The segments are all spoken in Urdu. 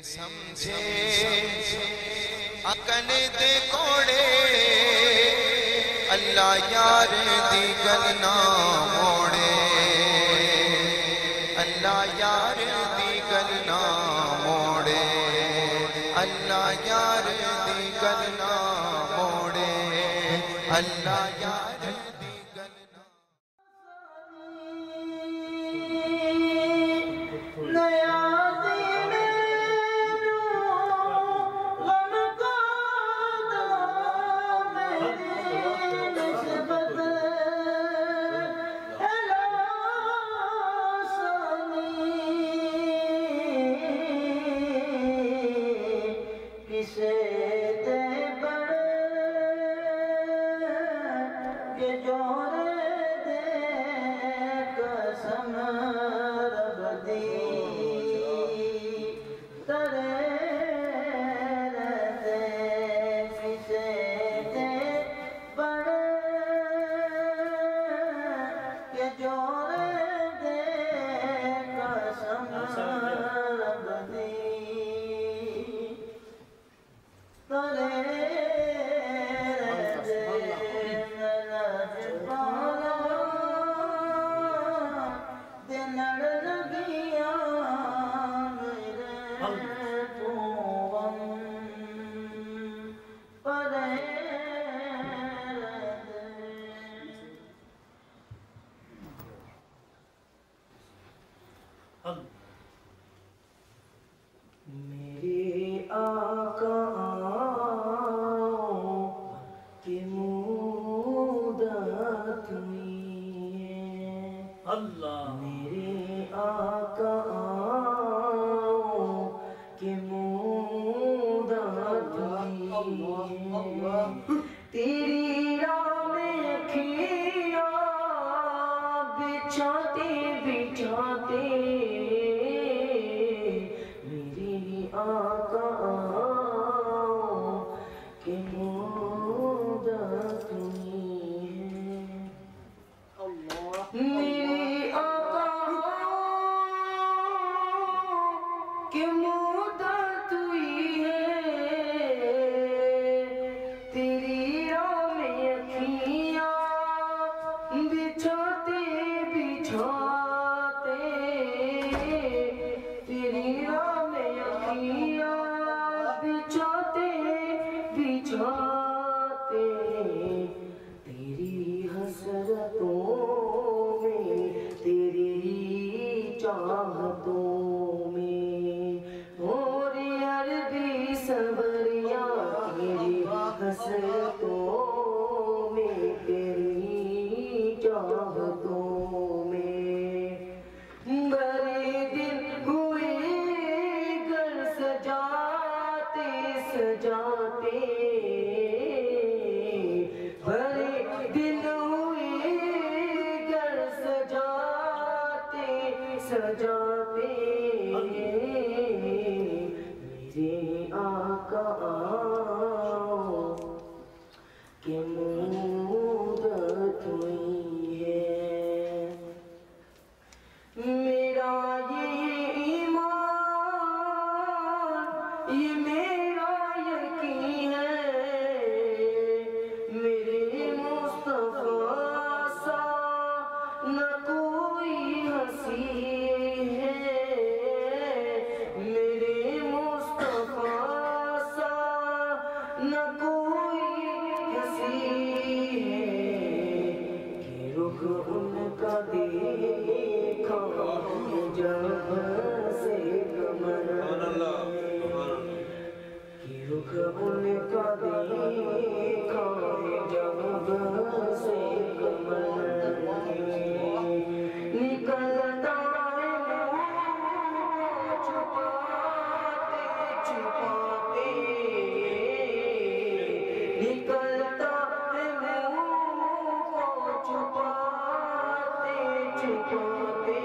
سمجھے عقل دے کوڑے اللہ یار دی گل نہ موڑے اللہ یار دی گل نہ موڑے اللہ یار دی گل نہ موڑے اللہ یار دی گل نہ میرے آقا کی مودت ہوئی ہے اللہ میرے آقا کی مودت ہوئی ہے تیری راہ میں کھیا بچھاتے بچھاتے آقا کی مودت ہوئی ہے میرے آقا کی مودت ہوئی ہے تیری راہ میں اکھیاں بچھاتے بچھاتے تیری راہ بچھاتے بچھاتے تیری حسرتوں میں تیری چاہتوں میں موری عربی سبریا تیری حسرتوں میں تیری چاہتوں میں بڑے دن ہوئے گر سجاتے سجاتے بڑے دن ہوئے گر سجاتے سجاتے میرے آقا کی مودت ہوئی ہے میرا یہ ایمان یہ میرا یقین ہے میرے مصطفیٰ سا نہ کوئی ہنسی ہے میرے مصطفیٰ سا نہ کوئی ہنسی ہے کہ رخ ان کا دیکھا جب سے کمر کہ رخ ان کا دیکھا جب سے کمر نکلتا ہے چھپاتے چھپاتے نکلتا ہے چھپاتے چھپاتے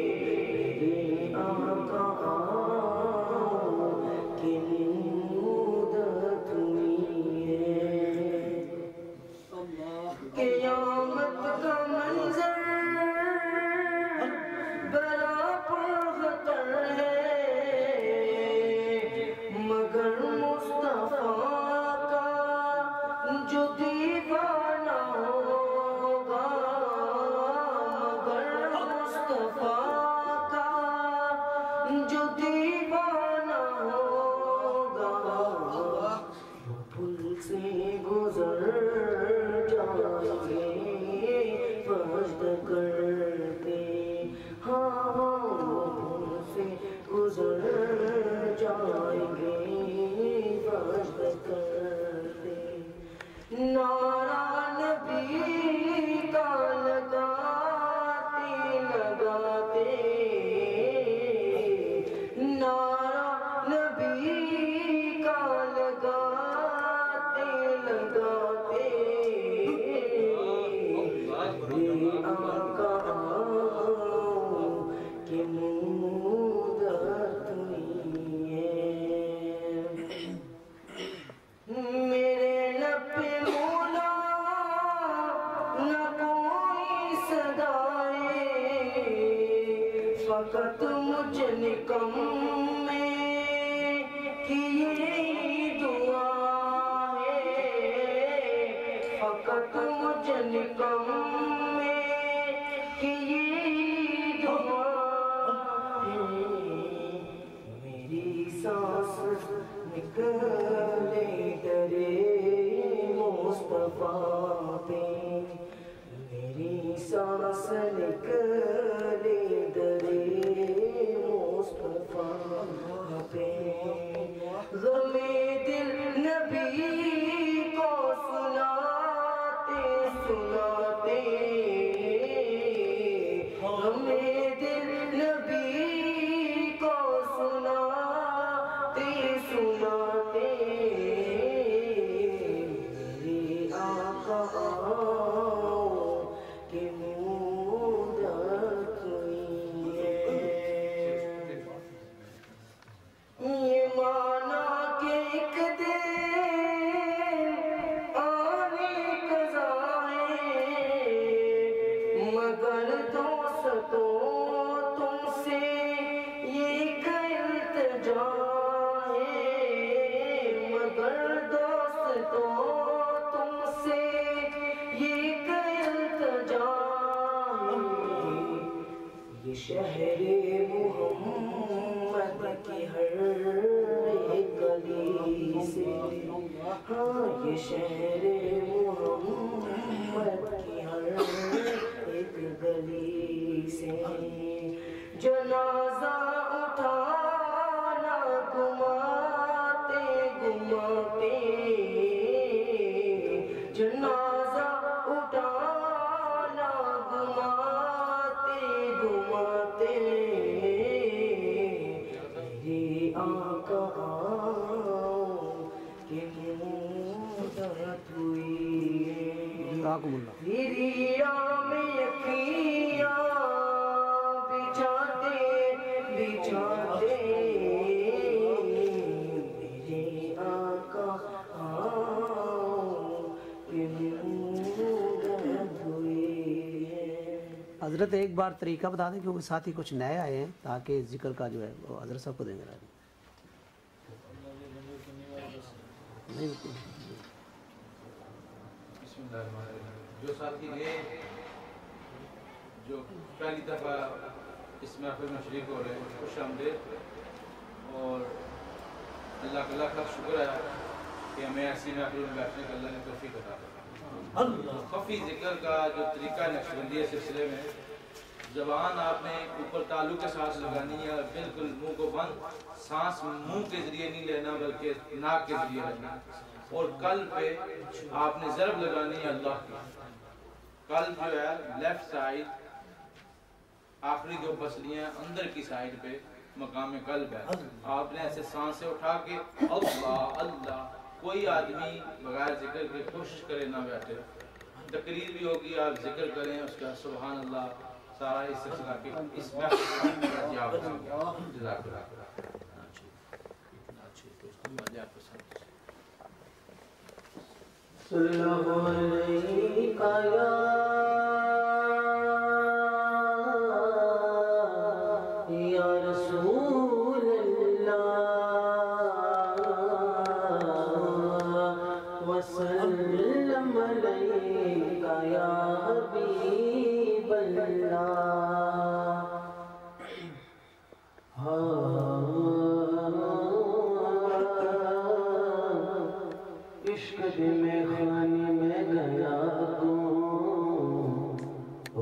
میرے آقا کی مودت ہوئی ہے فقط مجھ نکمے کی یہی دعا ہے، فقط مجھ نکمے کی یہی دعا ہے، میری سانس نکلے درے مصطفیٰ پہ، میری سانس نکلے درے مصطفیٰ پہ، غم دل نبی کو سناتے سناتے، غم دل نبی کو سناتے سناتے، میرے آقا کی مدت ہوئی ہے، یہ مانا کہ ایک دن آنے قضا ہے، مگر دوستوں تم سے یہ التجا ہے، مگر دوستوں تم سے یہ التجا ہے، یہ شہر محمد کی ہر ایک گلی سے، ہاں یہ شہر محمد کی ہر ایک گلی سے، جنازہ اٹھانا گھماتے گھماتے، جنازہ اٹھانا گھماتے گھماتے، میرے آقا کی مدت ہوئی ہے، دریا میں یقیاں بچھاتے بچھاتے، میرے آقا کی مدت ہوئی ہے۔ حضرت ایک بار طریقہ بتا دیں کیونکہ ساتھی کچھ نئے آئے ہیں تاکہ ذکر کا جو ہے وہ حضرت صاحب کو دیں گے بسم اللہ الرحمن الرحیم۔ جو ساتھی نئے جو پہلی دفعہ اس محفل میں شریک ہو رہے ہیں، خوش آمدید، اور اللہ کا لاکھ لاکھ شکر ہے کہ ہمیں ایسی محفل میں بیٹھنے کا اللہ نے توفیق عطا کی۔ خفی ذکر کا جو طریقہ نقشبندی سلسلے میں، زبان آپ نے اوپر تعلق کے ساتھ لگانی ہے، بالکل منہ کو بند، سانس منہ کے ذریعے نہیں لینا بلکہ ناک کے ذریعے لینا، اور قلب پہ آپ نے ضرب لگانی ہے اللہ کی۔ قلب جو ہے لیفٹ سائیڈ آخری جو پسلیاں اندر کی سائیڈ پہ مقام قلب ہے، آپ نے ایسے سانس سے اٹھا کے اللہ اللہ، کوئی آدمی بغیر ذکر کے کوشش کرے نہ بیٹھے، تقریر بھی ہوگی آپ ذکر کریں اس کا سبحان اللہ، سارا اس سلسلہ کے اس میں جواب جزاک اللہ۔ صلی اللہ علیہ یا رسول اللہ وسلم علیک یا حبیب اللہ، عشق میں خانے میں گیا تو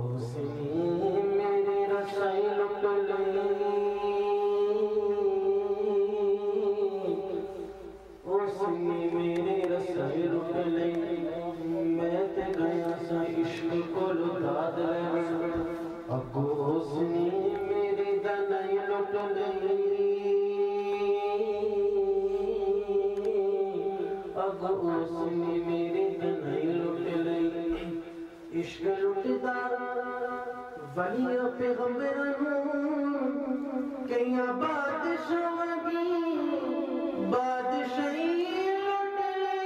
اس نے میری رسائی لٹ لی، اس نے میری رسائی لٹ لی، میں تے گیا سا عشق کو لٹا دے، اگو اس نے میری دنائی لٹ لی، اس نے میری دنائی لٹ لی، عشق لٹدا ولیاں پیغمبراں کئیاں بادشاہاں دی بادشاہی لٹ لی،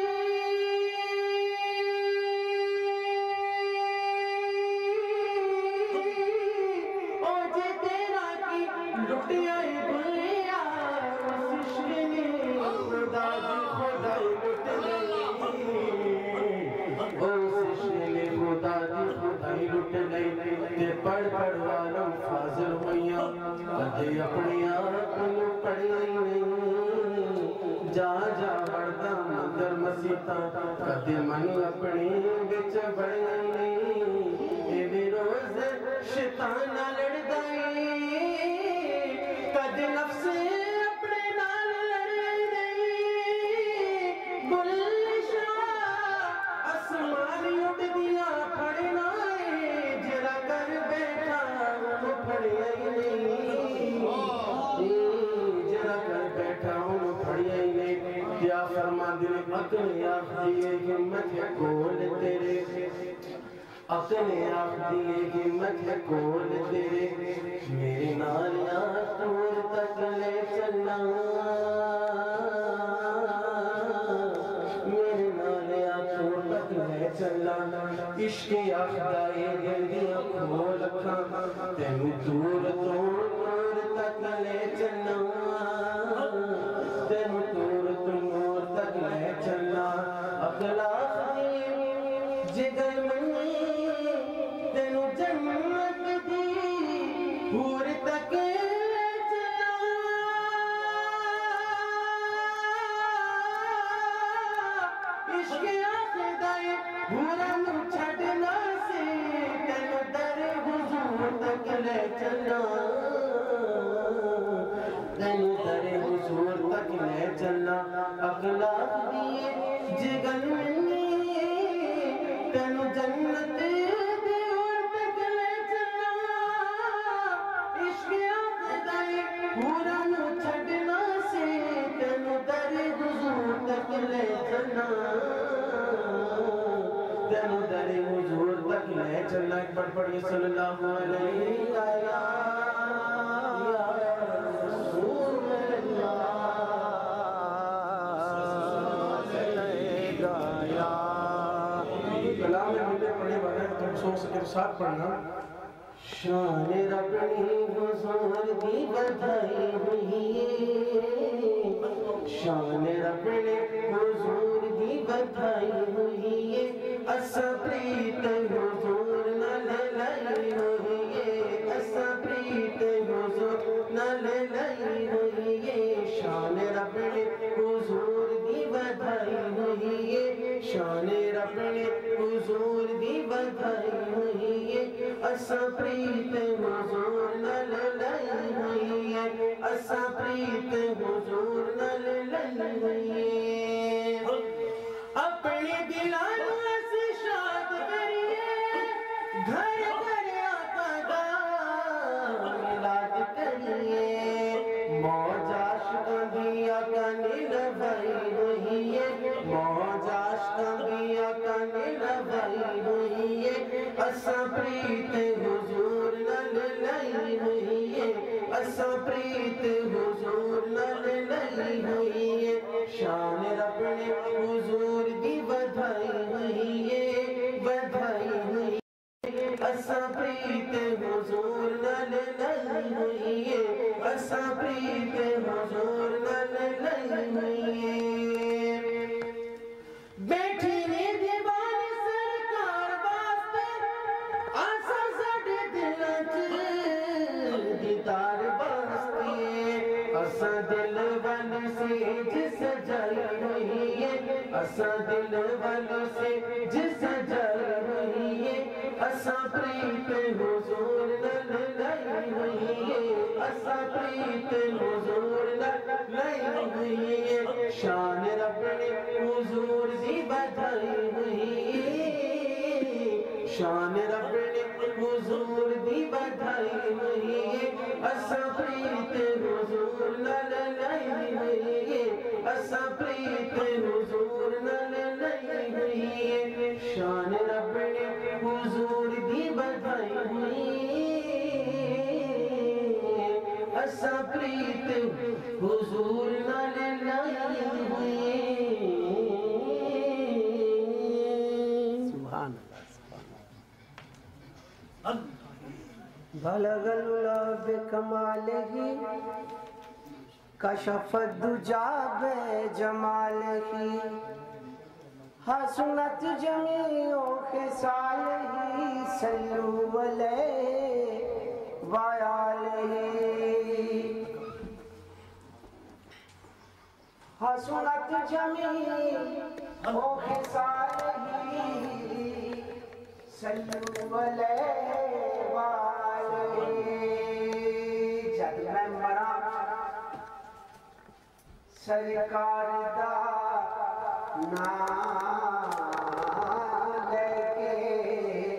او جے تیرا کی لٹی آئی بھولیا اس عشق نے خدا دی خدائی لٹ گئی اس عشق نے خدا دی خدائی لٹ گئی تے پڑھ پڑھ والوں فاضل ہوئیاں کدے اپنی آپ نو پڑھی نہیں جا جا بڑھتا مندر مسیطا کدے من اپنی بچ بڑھی نہیں اے بھی روز شیطان لڑ گئی کدے نفس اپنے نال لڑ گئی گلشاہ آسمانی اڑ دیا پھڑنا جرا کر بیٹھا انہوں پھڑیا ہی نہیں جرا کر بیٹھا انہوں پھڑیا ہی نہیں کیا فرما دل اکنے آخدیے ہمت ہے کول تیرے اکنے آخدیے ہمت ہے کول تیرے میرے نالیاں دور تک لے چلنا میرے نالیاں دور تک لے چلنا عشق آخدائی دل دیا کھول رکھا تینو دور دور تک لے چلنا تینو دور تک لے چلنا اخلاق دی جگر منی تینو جنت دی دور تک لے چلنا عشق آخدائی بھورا نو چھڑنا سے تینو در حضور تک لے چلنا تینو در حضور تک لے چلنا اخلاق دیئے جگن منی تینو جنت دیور تک لے چلنا عشق آخدائی بھورا نو چھڑنا سے تینو در حضور تک لے چلنا تینو در حضور تک لے چلنا ایک بڑھ پڑھئے صلی اللہ علیہ کلام میں ملے پڑھنے والے ہیں تم سو سکے تو ساتھ پڑھنا شان ربنی حضور دی بدھائی ہوئی شان ربنی حضور دی بدھائی ہوئی اسا پریت حضور نہ لائی ہوئی اسا پریت حضور نہ لائی ہوئی شان ربنی حضور دی بدھائی ہوئی شان ربنی حضور دی بدھائی ہوئی اسا پریت حضور نہ لائی ہوئی اسا پریت حضور نہ لائی ہوئی اپنی دلانوں سے شاد کریے گھر گھر آقا دا ملاد کریے موج عاشقاں دی آقا نے لبائی ہوئی ہے موج عاشقاں دی آقا نے لبائی ہوئی ہے اسا پریت حضور نہ لائی ہوئی ہے اسا پریت حضور نہ لائی ہوئی ہے شان ربنے حضور دی بدھائی ہوئی ہے بدھائی ہوئی اسا پریت حضور نہ لائی ہوئی ہے اسا پریت حضور نہ لائی ہوئی ہے بیٹھی نے دیوان سرکار واسطے آسا ساڑھے دلوں چ دیدار واسطے اسا دل والے سے جس جائی ہوئی ہے اسا دل والے سے جس جائی ہوئی ہے اسا پریت حضور نہ لائی ہوئی ہے اسا پریت حضور نہ لائی ہوئی ہے شان ربنے حضور دی بدھائی ہوئی ہے شان ربنے حضور دی بدھائی ہوئی ہے اسا پریت حضور نہ لائی ہوئی ہے اسا پریت حضور نہ لائی ہوئی ہے شان ربنے حضور دی بدھائی ہوئی اسا پریت حضور نہ لائی ہوئی سبحان اللہ بلغ العلا بکمالہ کشف الدجا بجمالہ حسنت جمیع خصالہ صلوا علیہ وآلہ حسنت جمیع خصالہ صلوا علیہ وآلہ جد میں مرا سرکار دا نام لے کے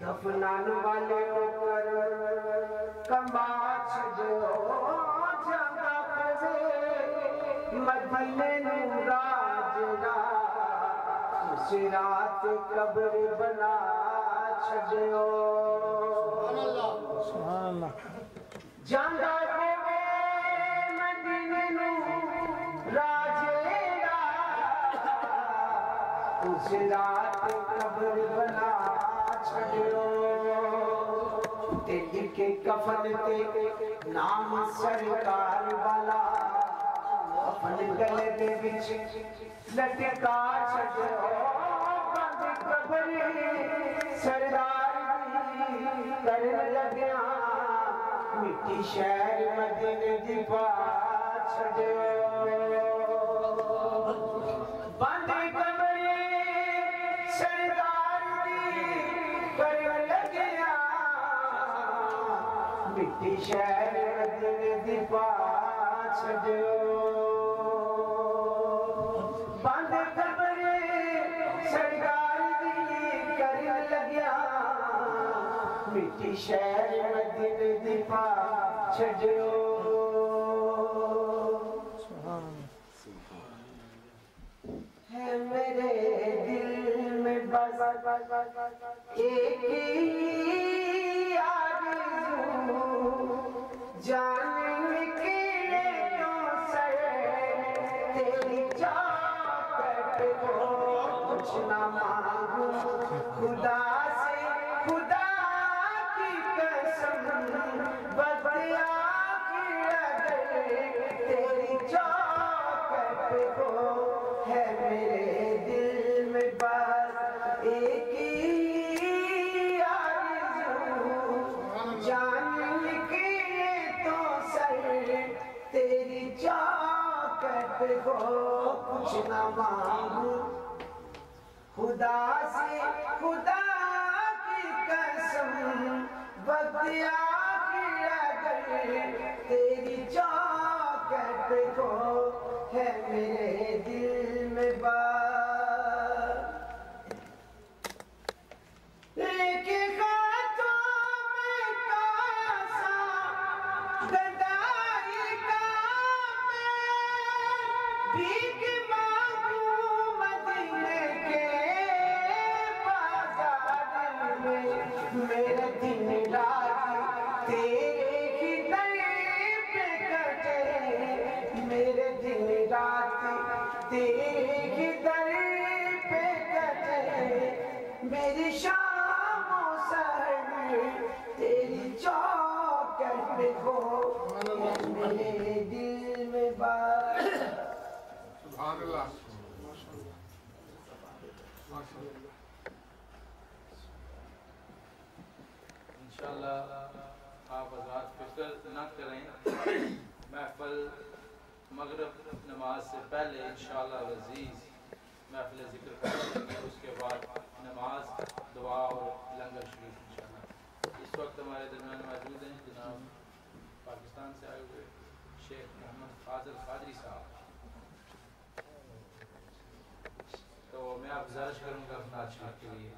دفنان والے اوپر کمبا چھجو جانا پھے مدینے نورا جڑا سرات قبر بنا چھجو سبحان اللہ جانا پھے مدینے نورا جڑا سرات قبر بنا چھجو تیل کے کفن تے نام سرکار والا کفن گلے دے وچ لٹکا چھڈو بند قبر سردار دی کرن لگیا مٹی شہر مدینے دی پا چھڈو بند قبر سردار دی کرن لگیا مٹی شہر مدینے دی پا چھڈو بند قبر سرکار دی کرن لگیا مٹی شہر مدینے دی پا چھڈو ہے میرے دل میں بس ایک ہی آرزو جان نکلے تو سر تیری چاکٹ کو کچھ نہ مانگوں خدا سے خدا کی قسم بدیا کی اگر تیری چاکٹ کو ہے میرے دل میں بس ایک ہی آرزو جان نکلے تو سر تیری چاکٹ کو کچھ نہ مانگوں خدا سے خدا کی قسم بدیا کی اگر تیری چاکٹ کو ہے میرے دل میں بات لیکن خاتوں میں کاسا گدائی کا میں بھیک مانگوں مدینے کے بازار میں میرے دن رات تیرے ہی در پہ کٹے میرے دن رات تیرے ہی در پہ کٹے میری شام و سحر تیری چوکٹ پہ ہو میرے دل میں بات سبحان اللہ انشاءاللہ آپ حضرات فکر نہ کریں محفل مغرب نماز سے پہلے انشاءاللہ العزیز محفل ذکر کریں گے اس کے بعد نماز دعا اور لنگر شریف انشاءاللہ اس وقت ہمارے درمیان موجود ہیں جناب پاکستان سے آئے ہوئے شیخ محمد فاضل قادری صاحب تو میں آپ گزارش کروں گا اپنا اچھا کے لیے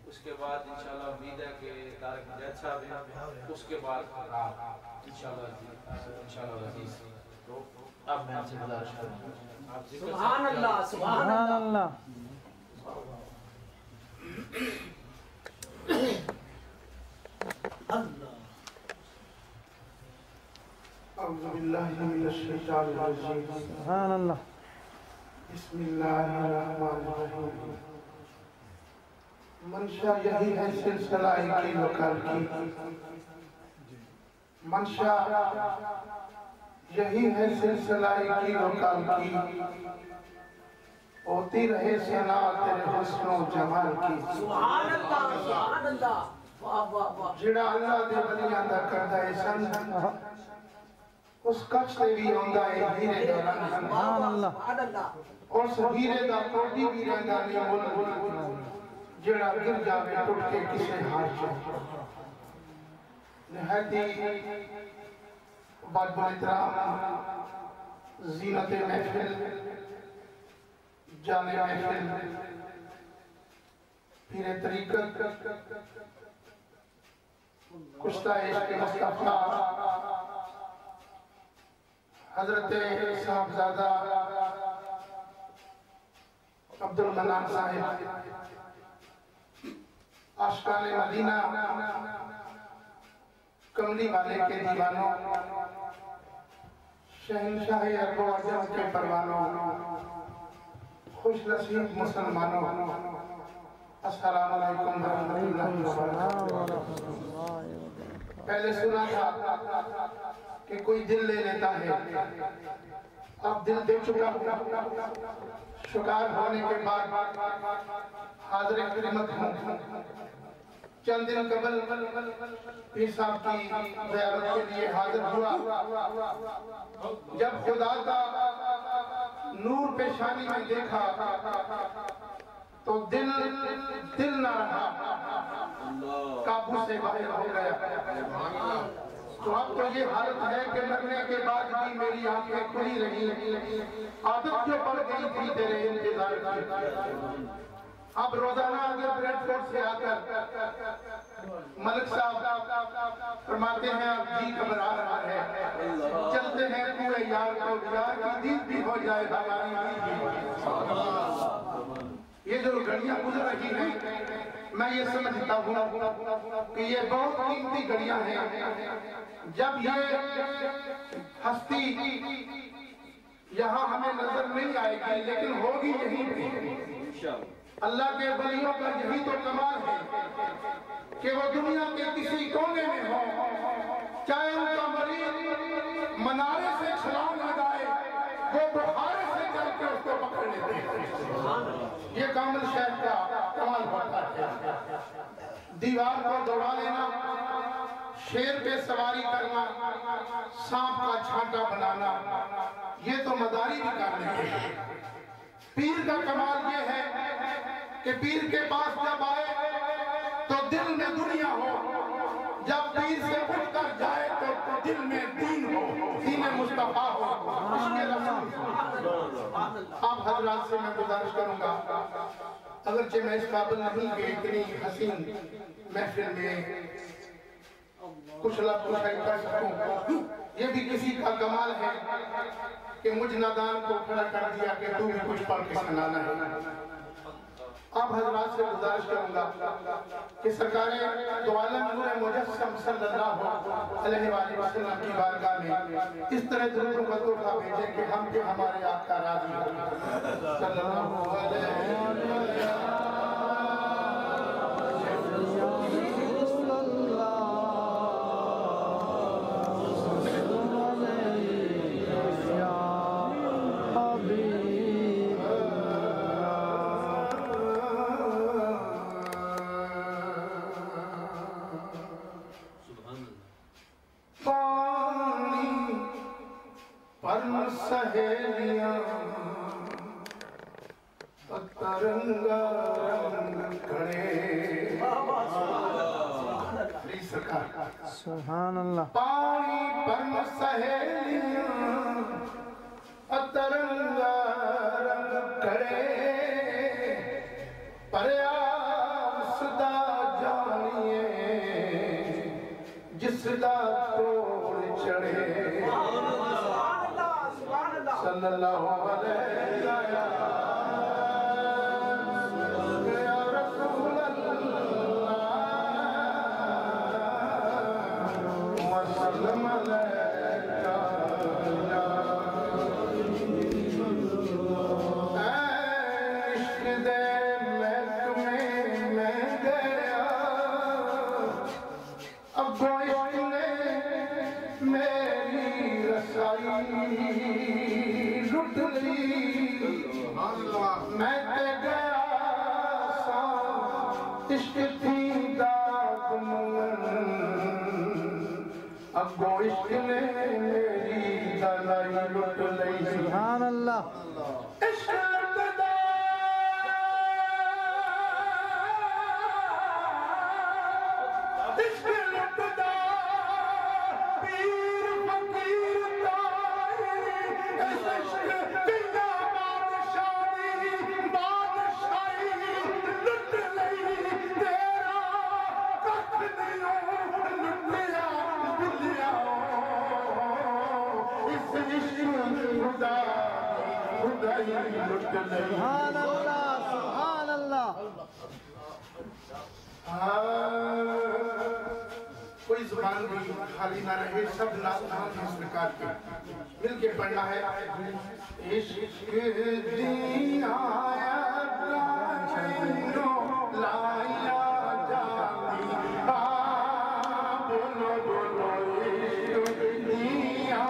اس کے بعد انشاءاللہ امید ہے کہ طارق مجید صاحب ہیں اس کے بعد آپ انشاءاللہ عزیز تو اب میں آپ سے گزارش کروں گا سبحان اللہ سبحان اللہ اعوذ باللہ من الشیطان الرجیم سبحان اللہ بسم اللہ الرحمن الرحیم منشا یہی ہے سلسلہ کی وکال کی منشا یہی ہے سلسلہ کی وکال کی، ہوتی رہے ثنا تیرے حسن و جمال کی۔ سبحان اللہ، سبحان اللہ، واہ واہ واہ۔ جڑا اللہ دے ولیاں دا کردہ احسان اس کچھ تے بھی ہوندا ہے ہیرے دا رنگ۔ سبحان اللہ، سبحان اللہ۔ اس ہیرے دا کوٹی بھی رہندا نہیں ملک، جڑا گر جاوے ٹوٹ کے کسے ہار جائے۔ نہایتی بعد احترام زینت محفل، جان محفل، پیر طریقت، کشتہ عشق مصطفیٰ حضرت صاحبزادہ عبدالمنان صاحب، عاشقان مدینہ، کملی والے کے دیوانوں، شہنشاہ عرب و عجم کے پروانوں، خوش نصیب مسلمانوں، السلام علیکم ورحمۃ اللہ وبرکاتہ۔ پہلے سنا تھا کہ کوئی دل لے لیتا ہے، اب دل دے چکا ہوں، شکار ہونے کے بعد حاضر خدمت ہوں۔ چند دن قبل پیر صاحب کی زیارت کے لیے حاضر ہوا، جب خدا کا نور پیشانی میں دیکھا تو دل نہ رہا، قابو سے باہر ہو گیا۔ تو اب تو یہ حالت ہے کہ مرنے کے بعد بھی میری آنکھیں کھلی رہی، عادت جو پڑ گئی تھی تیرے انتظار کی۔ اب روزانہ اگر بریڈ فورڈ سے آ کر ملک صاحب فرماتے ہیں اب جی گھبرا رہا ہے، چلتے ہیں پورے یار کو، یار کی دید بھی ہو جائے ہماری دید بھی ہو جائے۔ یہ جو گھڑیاں گزر رہی ہیں میں یہ سمجھتا ہوں کہ یہ بہت قیمتی گھڑیاں ہیں۔ جب یہ ہستی یہاں ہمیں نظر نہیں آئے گی لیکن ہوگی یہیں پہ۔ اللہ کے ولیوں کا یہی تو کمال ہے کہ وہ دنیا کے کسی کونے میں ہو، چاہے ان کا مریض منارے سے چھلانگ لگائے وہ بخارے سے چل کے اس کو پکڑ لیتے ہیں۔ یہ کامل شہر کا کمال ہوتا ہے۔ دیوار کو دوڑا لینا، شیر پہ سواری کرنا، سانپ کا چھانٹا بنانا، یہ تو مداری بھی کر لیتے ہیں۔ پیر کا کمال یہ ہے کہ پیر کے پاس جب آئے تو دل میں دنیا ہو، جب پیر سے اٹھ کر جائے تو دل میں دین ہو، دین مصطفیٰ ہو، عشق رسول۔ آپ حضرات سے میں گزارش کروں گا، اگرچہ میں اس قابل نہیں کہ اتنی حسین محفل میں کچھ لفظ کر سکوں، یہ بھی کسی کا کمال ہے کہ مجھ نادان کو کھڑا کر دیا کہ تو بھی کچھ پڑھ کے سنانا ہے۔ آپ حضرات سے گزارش کروں گا کہ سرکار دو عالم نور مجسم صلی اللہ علیہ وآلہ وسلم کی بارگاہ میں اس طرح درود و تحفہ بھیجیں کہ ہم بھی ہمارے آقا راضی ہوں صلی اللہ علیہ وسلم۔ سہیلیاں ترنگا رنگ کھڑے، سبحان اللہ۔ پانی پر سہیلیاں ترنگا رنگ کھڑے، پریاس دا جانیے جس دا توڑ چڑھے، صلی اللہ علیہ یا رسول اللہ وسلم علیکہ عشق دے محکمے میں گیا، اب عشق نے میری رسائی لٹ لی میں تے گیا سا عشق تھی داد اگو عشق نے میری دلائی لٹ لئی سبحان اللہ عشق ابتدا عشق ابتدا پیر فقیر تائی عشق تیرا بادشاہی لٹ لئی تیرا کچھ نہیں لٹیا بلیا اس عشق خدا خدائی لٹ لئی سبحان اللہ سبحان اللہ کوئی زبان بھی خالی نہ رہے سب نام اس نکال کے مل کے پڑھنا ہے عشق دیا لایا جاتی بولو بولو عشق دیا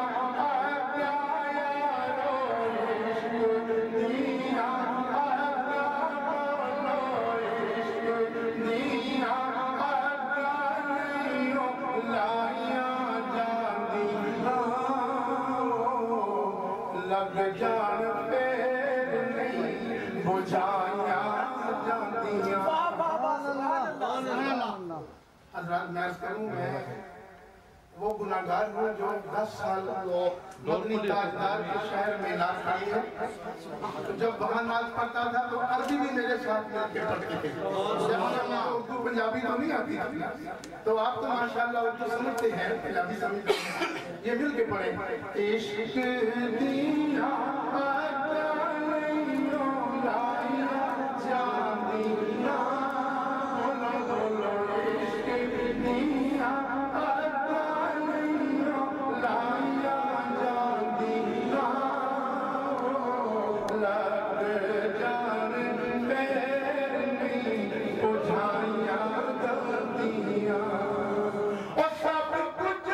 لگ جان پیر نہیں بجھایا جاندیاں حضرات میں عرض کروں میں وہ گناہگار ہوں جو 10 سال مدنی تاجدار کے شہر میں ناز پڑھی ہے تو جب وہاں ناز پڑھتا تھا تو عربی بھی میرے ساتھ مل کے پڑھتے تھے جب میں اردو پنجابی تو نہیں آتی تھی تو آپ تو ماشاءاللہ اردو سمجھتے ہیں پنجابی سمجھتے ہیں یہ مل کے پڑھیں عشق دیا لایا جاندیاں بولو بولو عشق دیا لایا جاندیاں لگ جان پیر نہیں بجھایا جاندیاں اور سب کچھ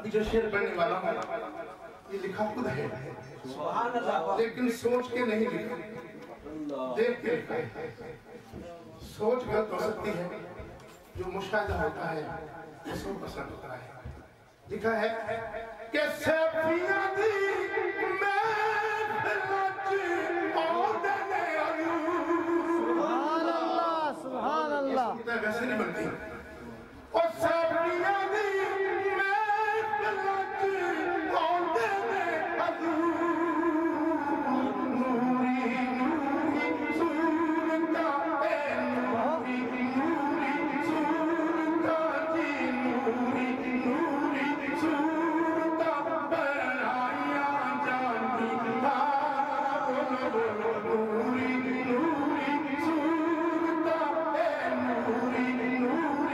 جو شعر پڑھنے والا ہوں یہ لکھا خود ہے لیکن سوچ کے نہیں لکھا دیکھ کے لکھا ہے سوچ غلط ہو سکتی ہے جو مشاہدہ ہوتا ہے اس کو پسند ہوتا ہے لکھا ہے کہ سیفیاں دی میں فلچ آدھنے سبحان اللہ سبحان اللہ ویسے نہیں بنتی اور سیفیاں دی نوری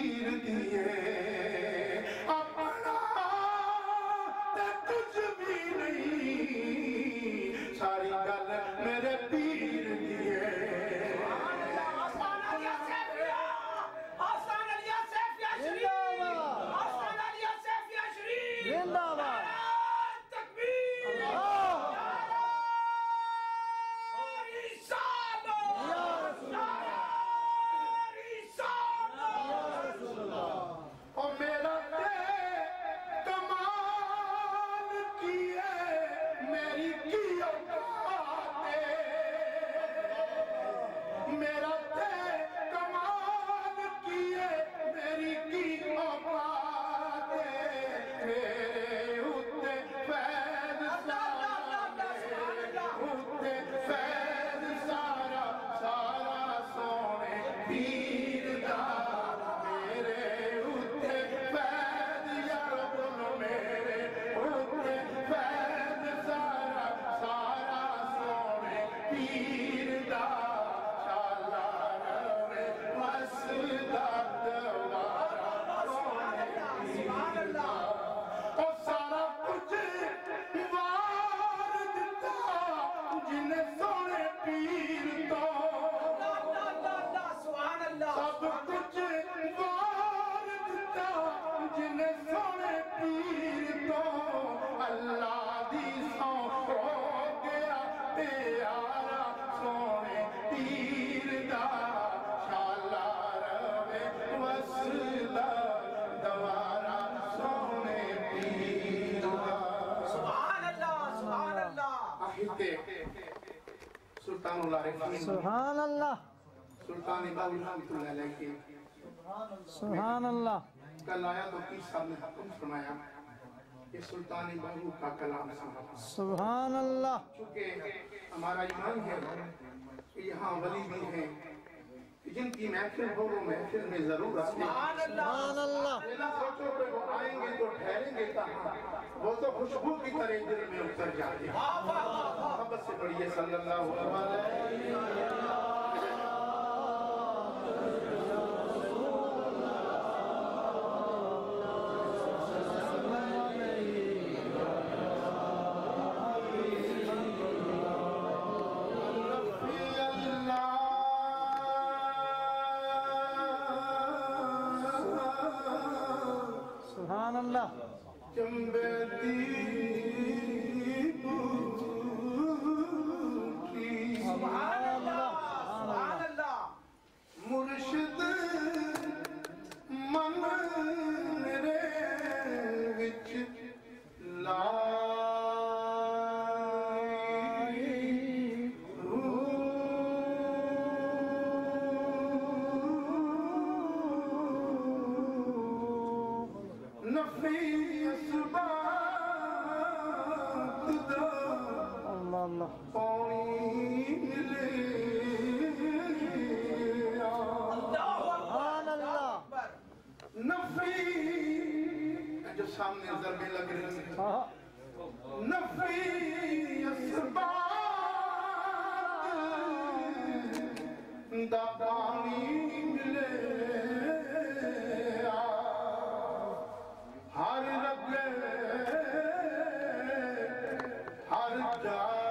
پیر دیے اپنا تے کچھ بھی نہیں ساری گل میرے پیر دیے سلطان اللہ سبحان اللہ سلطان باؤ رحمۃ اللہ علیہ کے سبحان اللہ کل آیا تو پیر صاحب نے حکم فرمایا کہ سلطان باؤ کا کلام سنا سبحان اللہ چونکہ ہمارا ایمان ہے کہ یہاں ولی بھی ہیں جن کی محفل ہو وہ محفل میں ضرور آتے ہیں سبحان اللہ نہ سوچو کہ وہ آئیں گے تو ٹھہریں گے کہاں وہ تو خوشبو کی طرح دل میں اتر جاتے ہیں محبت سے پڑھیے صلی اللہ علیہ وسلم سبحان اللہ سبحان اللہ سبحان اللہ مرشد من میرے وچ سامنے ضربے لگ رہے ہیں نفی اسباب دا پانی ملے ہر رگے ہر جائے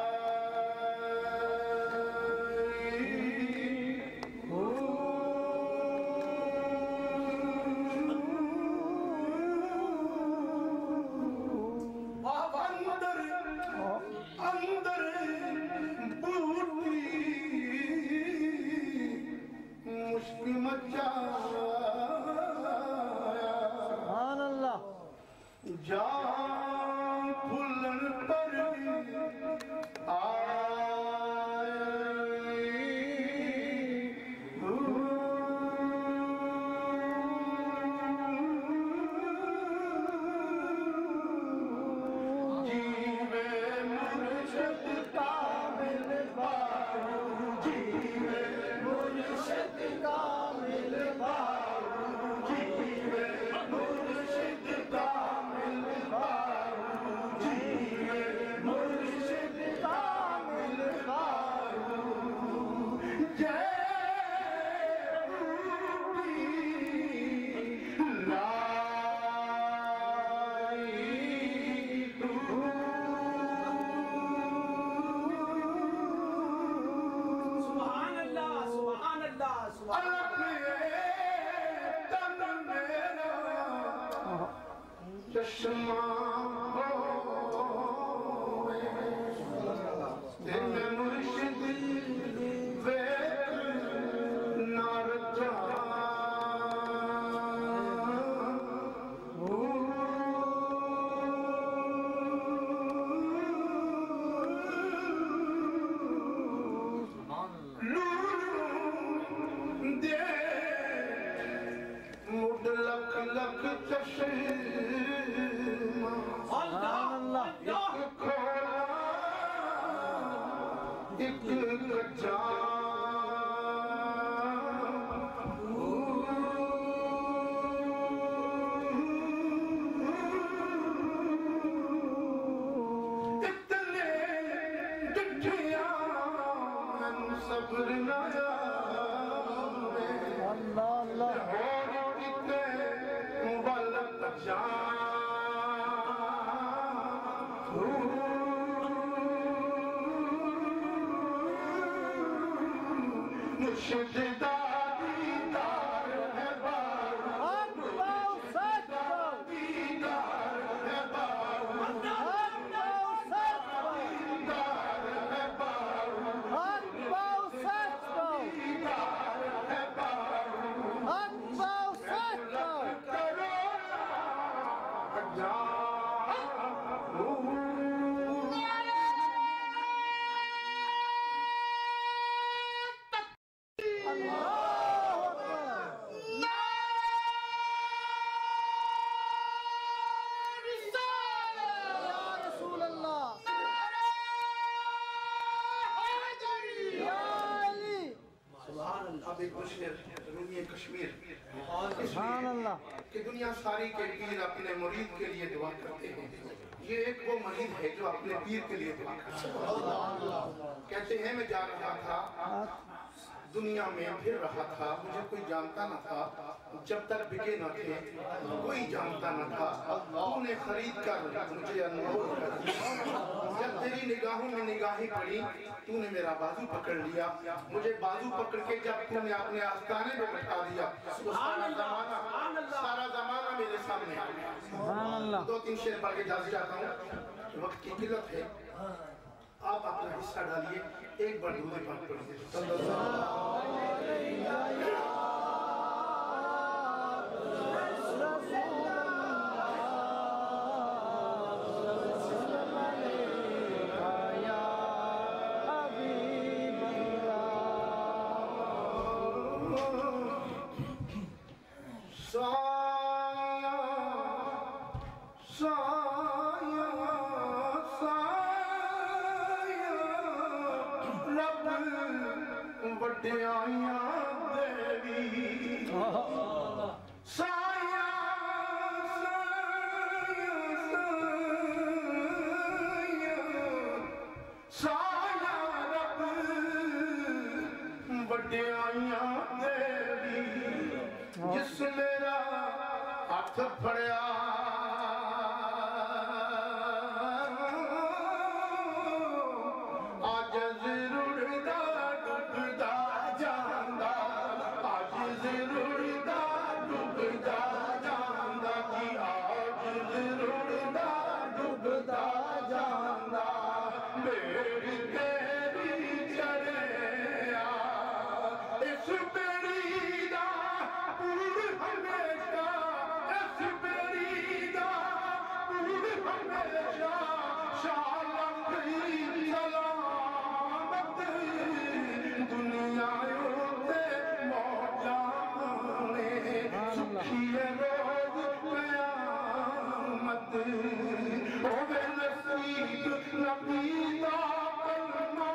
چشمہ ہوئے تے میں مرشد ویک نہ رجا لکھ چشمہ ایک کھولا ایک کچا اتنے ڈٹھیاں صبر نہ کہ دنیا ساری کے پیر اپنے مرید کے لیے دعا کرتے ہیں، یہ ایک وہ مرید ہے جو اپنے پیر کے لیے دعا کرتے ہیں۔ کہتے ہیں میں جا رہا تھا دنیا میں پھر رہا تھا، مجھے کوئی جانتا نہ تھا، جب تک بکے نہ تھے کوئی جانتا نہ تھا، تو نے خرید کر مجھے انمول کر دیا۔ جب تیری نگاہوں میں نگاہیں پڑی تو نے میرا بازو پکڑ لیا، مجھے بازو پکڑ کے جب تو نے اپنے آستانے میں بٹھا دیا تو سارا زمانہ میرے سامنے آ گیا۔ دو تین شعر پڑھ کے جانا چاہتا ہوں، وقت کی قلت ہے، آپ اپنا حصہ ڈالیے، ایک بار درود پاک پڑھیے۔ صلی اللہ علیہ جس میرا ہاتھ پھڑیا عاجز رڑدا ڈبدا جاندا، عاجز رڑدا ڈبدا جاندا، کی عاجز رڑدا ڈبدا جاندا، میری تیری چڑھیا اس بیڑی دا پور ہمیشہ، اس بیڑی دا پور ہمیشہ، شالت سلامت دنیا اتے موجانے، سکھیے روز قیامت، ہوے نصیب نبی دا کلمہ،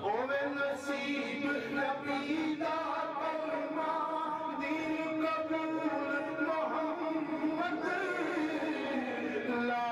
ہوے نصیب نبی دا کلمہ، دین قبول محمد، لا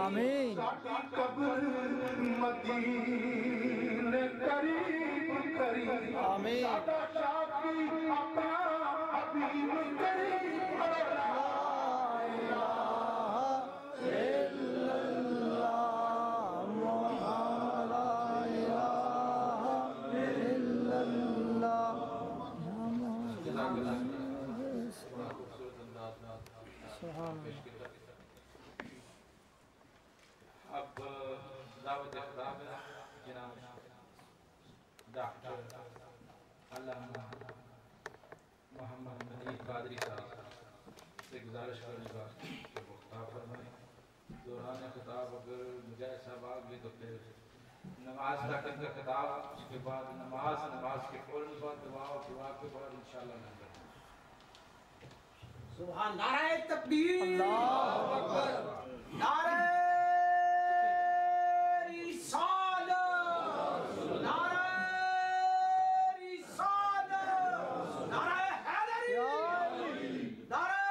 آمین ساٹھی قبر مدینے قریب قریب آمین ساڈا شافی اپنا حبیب قریب لا الہ الا اللہ محمد لا الہ الا اللہ سبحان اللہ اب دعوت خطاب جناب ڈاکٹر علامہ محمد مجید قادری صاحب سے گزارش کرنے کا کہ وہ خطاب فرمائیں. دوران خطاب اگر مجاہد صاحب آ گئے تو پھر نماز تک کا خطاب، اس کے بعد نماز کے فوراً بعد دعا اور دعا کے بعد انشاءاللہ نمبر. سبحان نعرہ تکبیر، اللہ اکبر، نعرہ رسالت، نعرہ رسالت، نعرہ حیدری، نعرہ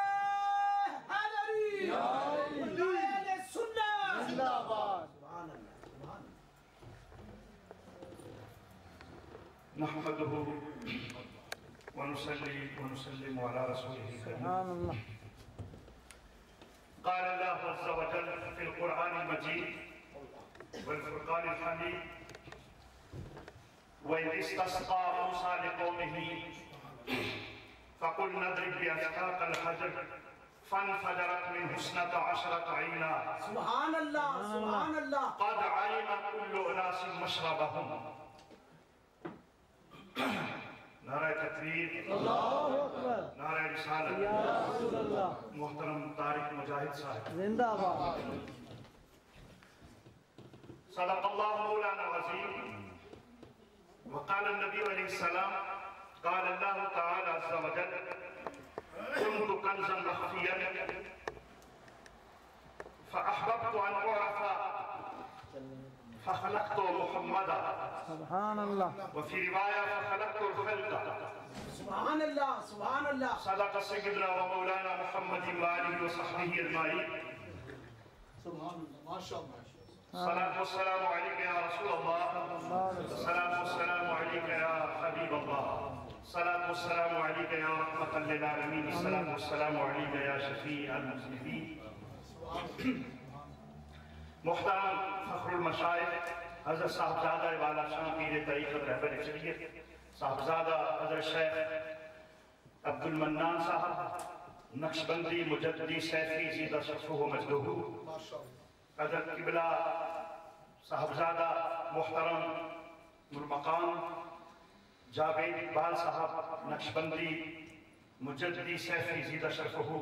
حیدری، اہل سنت زندہ باد. سبحان اللہ، سبحان اللہ. نحمده ونصلي ونسلم على رسوله الكريم. سبحان الله. قال الله عز وجل في القرآن المجيد والفرقان الحميد: وإذ استسقى موسى لقومه فقلنا اضرب بعصاك الحجر فانفجرت منه 12 عينا سبحان اللہ، سبحان اللہ. قد علم كل أناس مشربهم. نعرہ تکبیر، اللہ اکبر، نعرہ رسالت. یا رسول اللہ، محترم طارق مجاہد صاحب، زندہ باد. صدق اللہ مولانا العظیم. وقال النبی علیہ السلام: قال اللہ تعالی عز وجل: كنت كنزا مخفيا فأحببت أن أعرف فخلقت محمدا، سبحان اللہ. وفي رواية فخلقت الخلق. سبحان اللہ، سبحان اللہ. صدق سيدنا ومولانا محمد وآله وصحبه أجمعين. صلاة والسلام عليك يا رسول الله، صلاة والسلام عليك يا حبيب الله، صلاة والسلام عليك يا رحمة للعالمين، صلاة والسلام عليك يا شفيع المذنبين. محترم فخر المشائخ حضرت صاحبزادہ والا شاہ پیر طریقت رہبر شریعت صاحبزادہ حضرت شیخ عبد المنان صاحب نقشبندی مجددی سیفی زیدہ شرفہ مجدہ، حضرت قبلہ صاحبزادہ محترم المقام جاوید اقبال صاحب نقشبندی مجددی سیفی زیدہ شرفہ،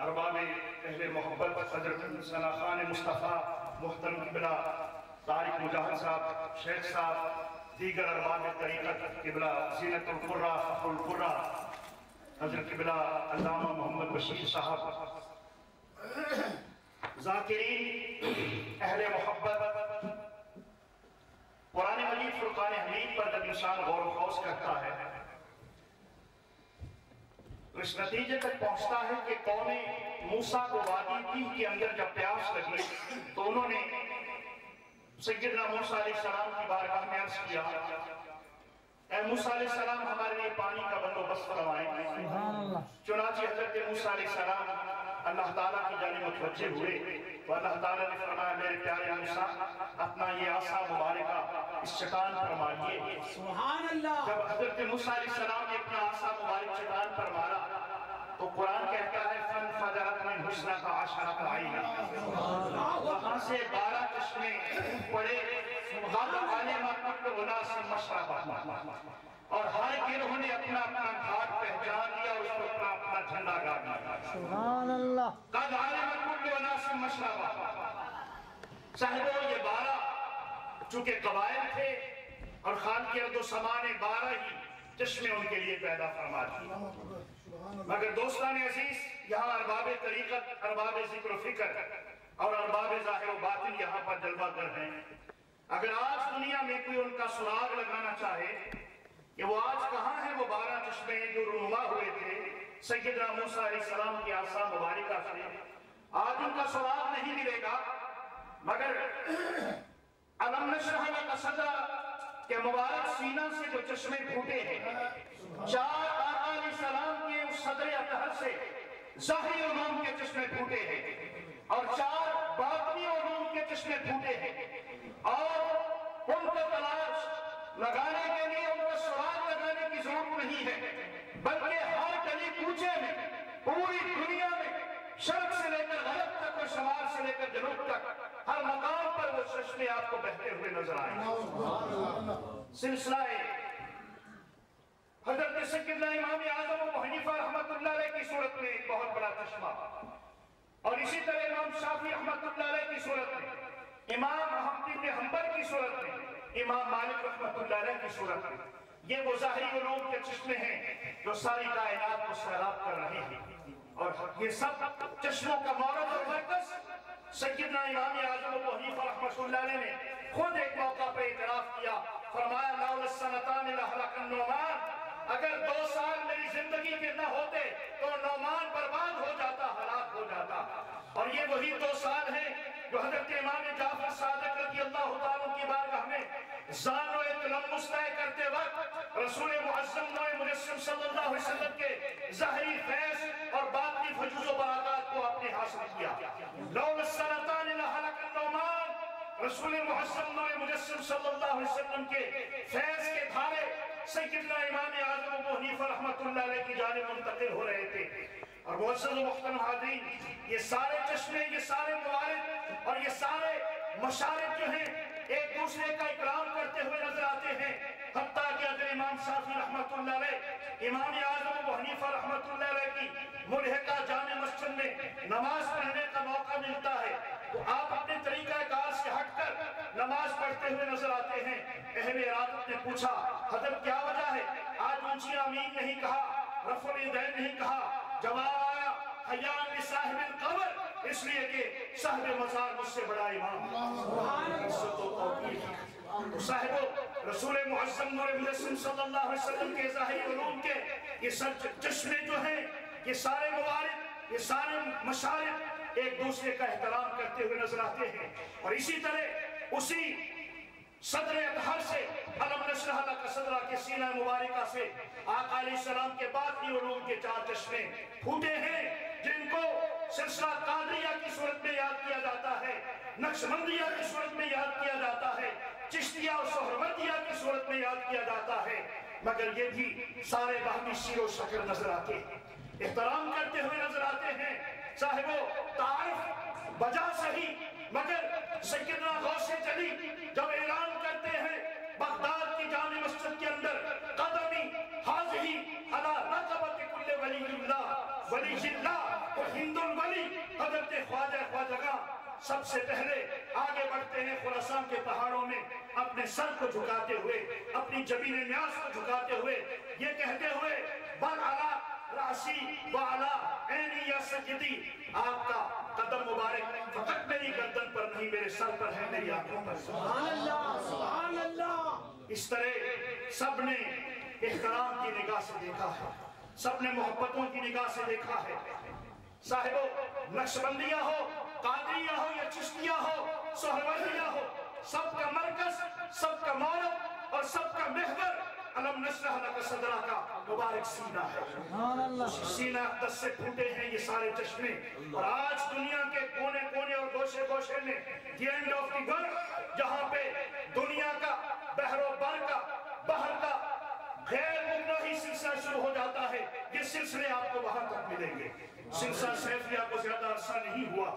ارباب اہل محبت حضرت ثنا خان مصطفیٰ محترم قبلہ طارق مجاہد صاحب، شیخ صاحب، دیگر ارباب طریقت قبلہ زینت القرہ فخر القرہ حضرت قبلہ علامہ محمد بشیر صاحب، ذاکرین اہل محبت. قرآن مجید فرقان حمید پر جب انسان غور و خوض کرتا ہے تو اس نتیجے تک پہنچتا ہے کہ قوم موسیٰ کو وادی تیہ کے اندر جب پیاس لگی تو انہوں نے سیدنا موسیٰ علیہ السلام کی بارگاہ میں عرض کیا: اے موسیٰ علیہ السلام ہمارے لیے پانی کا بندوبست فرمائیں. سبحان اللہ. چنانچہ حضرت موسیٰ علیہ السلام اللہ تعالیٰ کی جانب متوجہ ہوئے تو اللہ تعالیٰ نے فرمایا: میرے پیارے موسیٰ اپنا یہ عصا مبارکہ اس چٹان پر ماریے. سبحان اللہ. جب حضرت موسیٰ علیہ السلام نے اپنا عصا مبارک چٹان پر مارا تو قرآن کہتا ہے فَانْفَجَرَتْ مِنْ حُسْنَتَ عَشْرَةَ عَيْنًا، وہاں سے 12 چشمے پڑے. قَدْ عَلِمَ كُلُّ أُنَاسٍ مَشْرَبَهُمْ، اور ہر گروہ نے اپنا اپنا گھاٹ پہچان لیا اور اس پر اپنا اپنا جھنڈا گاڑ لیا. سبحان اللہ. قَدْ عَلِمَ كُلُّ أُنَاسٍ مَشْرَبَهُمْ. صاحبوں یہ 12 چونکہ قبائل تھے اور خالق ارض و سما نے 12 ہی چشمے ان کے لیے پیدا فرما دی. مگر دوستان عزیز، یہاں ارباب طریقت، ارباب ذکر و فکر اور ارباب ظاہر و باطن یہاں پر جلوہ گر ہیں. اگر آج دنیا میں کوئی ان کا سراغ لگانا چاہے کہ وہ آج کہاں ہیں وہ 12 چشمے جو رونما ہوئے تھے سیدنا موسیٰ علیہ السلام کی عصا مبارکہ سے، آج ان کا سوال نہیں ملے گا، مگر علم نشرح لک صدرک کے مبارک سینہ سے جو چشمے پھوٹے ہیں، 4 آقا علیہ السلام کے اس صدر اطہر سے ظاہری علوم کے چشمے پھوٹے ہیں، اور 4 باطنی علوم کے چشمے پھوٹے ہیں، اور ان کو تلاش لگانے کے لیے، ان کو سراغ لگانے کی ضرورت نہیں ہے، بلکہ ہر گلی کوچے میں، پوری دنیا میں، شرق سے لے کر غرب تک اور شمال سے لے کر جنوب تک، ہر مقام پر وہ چشمے آپ کو بہتے ہوئے نظر آئیں۔ سلسلہ حضرت سیدنا امام اعظم ابو حنیفہ رحمۃ اللہ علیہ کی صورت میں ایک بہت بڑا چشمہ، اور اسی طرح امام شافعی رحمۃ اللہ علیہ کی صورت میں، امام احمد بن حنبل کی صورت میں، امام مالک رحمۃ اللہ علیہ کی صورت میں، یہ وہ ظاہری علوم کے چشمے ہیں جو ساری کائنات کو سیراب کر رہے ہیں، اور یہ سب چشموں کا مورد اور مرکز سیدنا امام اعظم ابو حنیفہ رحمۃ اللہ علیہ نے خود ایک موقع پر اعتراف کیا، فرمایا لولا السنتان لہلک النعمان، اگر 2 سال میری زندگی کے نہ ہوتے تو نعمان برباد ہو جاتا، ہلاک ہو جاتا۔ اور یہ وہی 2 سال ہیں جو حضرت امام جعفر صادق رضی اللہ تعالیٰ کی بارگاہ میں زان و تلمس طے کرتے وقت رسول معظم نوع مجسم صلی اللہ علیہ وسلم کے ظاہری فیض اور باطنی فجوز و برکات کو آپ نے حاصل کیا۔ لولا السنتان لہلک النعمان، رسول معظم نوع مجسم صلی اللہ علیہ وسلم کے فیض کے دھارے سیدنا امام اعظم ابو حنیفہ رحمۃ اللہ علیہ کی جانب منتقل ہو رہے تھے۔ اور معزز و محترم حاضرین، یہ سارے چشمے، یہ سارے موارد اور یہ سارے مشارب جو ہیں ایک دوسرے کا اکرام کرتے ہوئے نظر آتے ہیں، حتیٰ کہ اگر امام شافعی رحمۃ اللہ علیہ، امام اعظم ابو حنیفہ رحمۃ اللہ علیہ کی ملحقہ جامع مسجد میں نماز پڑھنے کا موقع ملتا ہے تو آپ اپنے طریقہ کار سے ہٹ کر نماز پڑھتے ہوئے نظر آتے ہیں۔ اہل ارادت نے پوچھا حضرت کیا وجہ ہے؟ آج اونچی آمین نہیں کہا، رفع الیدین نہیں کہا، جواب آیا حیاء لصاحب القبر، اس لیے کہ صاحب مزار مجھ سے بڑا امام ہے۔ صاحب رسول معظم نور مجسم صلی اللہ علیہ وسلم کے ظاہری علوم کے یہ سب چشمے جو ہیں، یہ سارے موارد، یہ سارے مشارب ایک دوسرے کا احترام کرتے ہوئے نظر آتے ہیں۔ اور اسی طرح اسی صدر اطہر سے علم نشرح لک صدرک کے سینہ مبارکہ سے آقا علیہ السلام کے باطنی علوم کے 4 چشمے پھوٹے ہیں، جن کو سلسلہ قادریہ کی صورت میں یاد کیا جاتا ہے، نقشبندیہ کی صورت میں یاد کیا جاتا ہے، چشتیہ اور سہروردیہ کی صورت میں یاد کیا جاتا ہے، مگر یہ بھی سارے باہمی سیر و شکل نظر آتے ہیں، احترام کرتے ہوئے نظر آتے ہیں۔ صاحبو تعارف بجا صحیح، مگر سیدنا غوث جلی جب اعلان کرتے ہیں بغداد کی جامع مسجد کے اندر، قدمی حاضری علی رقبت کل ولی اللہ، ولی اللہ و ہند الولی، حضرت خواجہ سب سے پہلے آگے بڑھتے ہیں خراسان کے پہاڑوں میں، اپنے سر کو جھکاتے ہوئے، اپنی جبین نیاز کو جھکاتے ہوئے، یہ کہتے ہوئے برعلا راسی وعلا عینی یا سجدی، آپ کا قدم مبارک فقط میری گردن پر نہیں، میرے سر پر ہے، میری آنکھوں پر۔ سبحان اللہ، سبحان اللہ۔ اس طرح سب نے احترام کی نگاہ سے دیکھا ہے، سب نے محبتوں کی نگاہ سے دیکھا ہے۔ صاحبو نقشبندیہ ہو، قادریہ ہو یا چشتیہ ہو، سہروردیہ ہو، سب کا مرکز، سب کا مورد اور سب کا محور علم نشرح لک صدرک کا مبارک سینہ ہے۔ سینہ اقدس سے پھوٹے ہیں یہ سارے چشمے، اور آج دنیا کے کونے کونے اور گوشے گوشے میں the end of the world, جہاں پہ دنیا کا بحر و بر کا بحر کا غیر مبنی سلسلہ شروع ہو جاتا ہے، یہ سلسلے آپ کو وہاں تک ملیں گے۔ سلسلہ سیفیہ کو زیادہ عرصہ نہیں ہوا،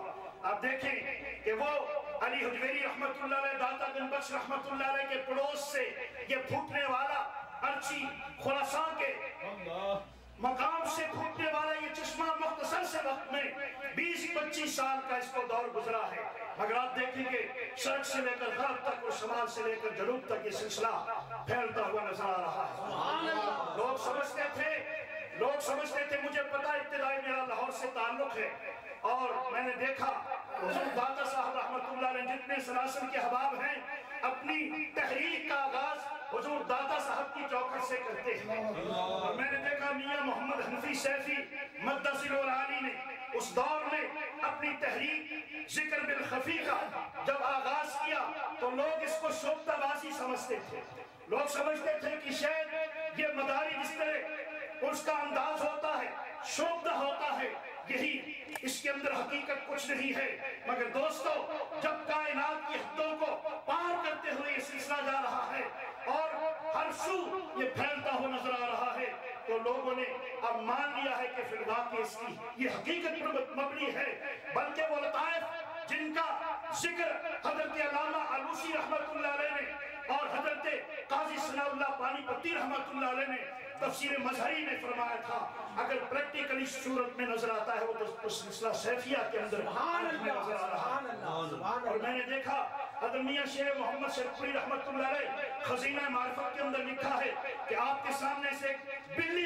آپ دیکھیں کہ وہ علی حجویری رحمت اللہ علیہ، داتا بن بخش رحمت اللہ علیہ کے پڑوس سے یہ پھوٹنے والا ارچی خراسان کے مقام سے پھوٹنے والا یہ چشمہ مختصر سے وقت میں 20-25 سال کا اس کو دور گزرا ہے، مگر آپ دیکھیں کہ شرق سے لے کر غرب تک اور شمال سے لے کر جنوب تک یہ سلسلہ پھیلتا ہوا نظر آ رہا ہے۔ لوگ سمجھتے تھے مجھے پتا ابتدائی میرا لاہور سے تعلق ہے، اور میں نے دیکھا حضور داتا صاحب رحمت اللہ علیہ جتنے سلاسل کے حباب ہیں اپنی تحریک کا آغاز حضور داتا صاحب کی چوکھٹ سے کرتے ہیں، اور میں نے دیکھا میاں محمد حنفی سیفی مدثر العالی نے اس دور میں اپنی تحریک ذکر بالخفی کا جب آغاز کیا تو لوگ اس کو شوفتہ بازی سمجھتے تھے. لوگ سمجھتے تھے کہ شاید یہ مداری جس طرح اس کا انداز ہوتا ہے شوفتہ ہوتا ہے یہی اس کے اندر حقیقت کچھ نہیں ہے. مگر دوستو جب کائنات کی حدوں کو پار کرتے ہوئے یہ سلسلہ جا رہا ہے اور ہر سو یہ پھیلتا ہوا نظر آ رہا ہے تو لوگوں نے اب مان لیا ہے کہ فی الواقع اس کی یہ حقیقت پر مبنی ہے. بلکہ وہ لطائف جن کا ذکر حضرت علامہ علوسی رحمت اللہ علیہ نے اور حضرت قاضی ثناء اللہ پانی پتی رحمت اللہ علیہ نے تفسیر مظہری میں فرمایا تھا اگر پریکٹیکلی صورت میں نظر آتا ہے وہ تو سلسلہ سیفیہ کے اندر نظر آ رہا ہے. اور میں نے دیکھا حضرت میاں شیخ محمد شریف پوری رحمت اللہ علیہ خزینہ معرفت کے اندر لکھا ہے کہ آپ کے سامنے سے ایک بلی